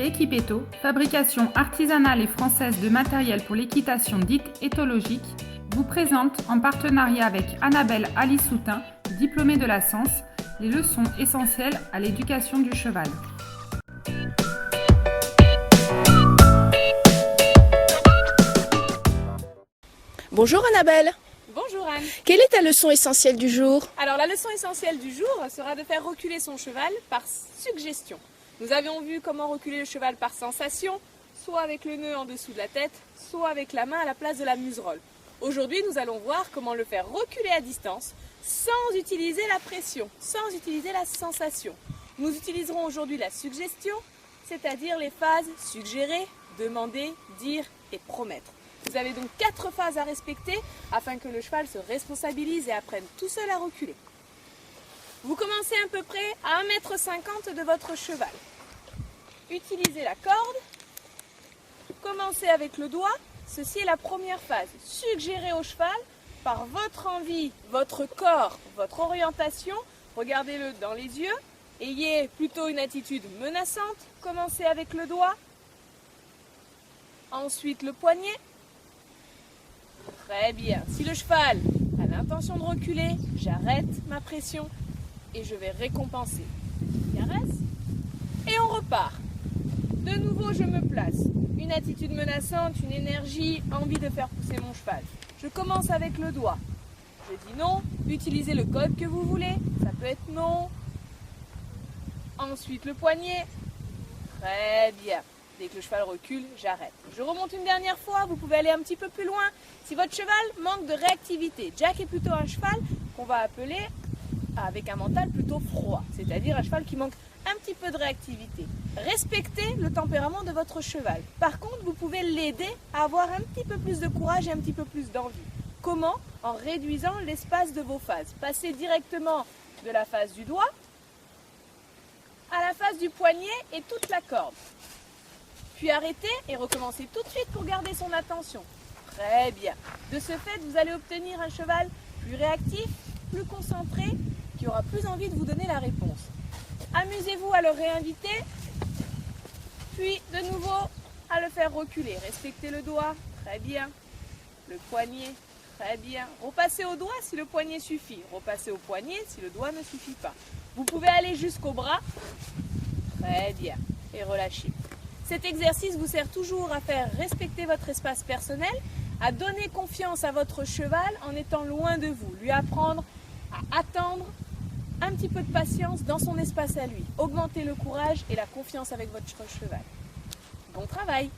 Chez Equipeto, fabrication artisanale et française de matériel pour l'équitation dite éthologique, vous présente, en partenariat avec Annabelle Alisoutin, diplômée de la Sens, les leçons essentielles à l'éducation du cheval. Bonjour Annabelle. Bonjour Anne. Quelle est ta leçon essentielle du jour? Alors la leçon essentielle du jour sera de faire reculer son cheval par suggestion. Nous avions vu comment reculer le cheval par sensation, soit avec le nœud en dessous de la tête, soit avec la main à la place de la muserolle. Aujourd'hui, nous allons voir comment le faire reculer à distance sans utiliser la pression, sans utiliser la sensation. Nous utiliserons aujourd'hui la suggestion, c'est-à-dire les phases suggérer, demander, dire et promettre. Vous avez donc 4 phases à respecter afin que le cheval se responsabilise et apprenne tout seul à reculer. Vous commencez à peu près à 1,50 m de votre cheval. Utilisez la corde. Commencez avec le doigt. Ceci est la première phase. Suggérez au cheval, par votre envie, votre corps, votre orientation, regardez-le dans les yeux. Ayez plutôt une attitude menaçante. Commencez avec le doigt. Ensuite le poignet. Très bien. Si le cheval a l'intention de reculer, j'arrête ma pression et je vais récompenser. Caresse. Et on repart. De nouveau, je me place. Une attitude menaçante, une énergie, envie de faire pousser mon cheval. Je commence avec le doigt. Je dis non. Utilisez le code que vous voulez. Ça peut être non. Ensuite, le poignet. Très bien. Dès que le cheval recule, j'arrête. Je remonte une dernière fois, vous pouvez aller un petit peu plus loin. Si votre cheval manque de réactivité, Jack est plutôt un cheval qu'on va appeler avec un mental plutôt froid, c'est-à-dire un cheval qui manque un petit peu de réactivité. Respectez le tempérament de votre cheval. Par contre, vous pouvez l'aider à avoir un petit peu plus de courage et un petit peu plus d'envie. Comment? En réduisant l'espace de vos phases. Passez directement de la phase du doigt à la phase du poignet et toute la corde. Puis arrêtez et recommencez tout de suite pour garder son attention. Très bien. De ce fait, vous allez obtenir un cheval plus réactif, plus concentré, qui aura plus envie de vous donner la réponse. Amusez-vous à le réinviter, puis de nouveau à le faire reculer. Respectez le doigt, très bien. Le poignet, très bien. Repassez au doigt si le poignet suffit. Repassez au poignet si le doigt ne suffit pas. Vous pouvez aller jusqu'au bras, très bien. Et relâchez. Cet exercice vous sert toujours à faire respecter votre espace personnel, à donner confiance à votre cheval en étant loin de vous, lui apprendre à attendre, un petit peu de patience dans son espace à lui. Augmentez le courage et la confiance avec votre cheval. Bon travail!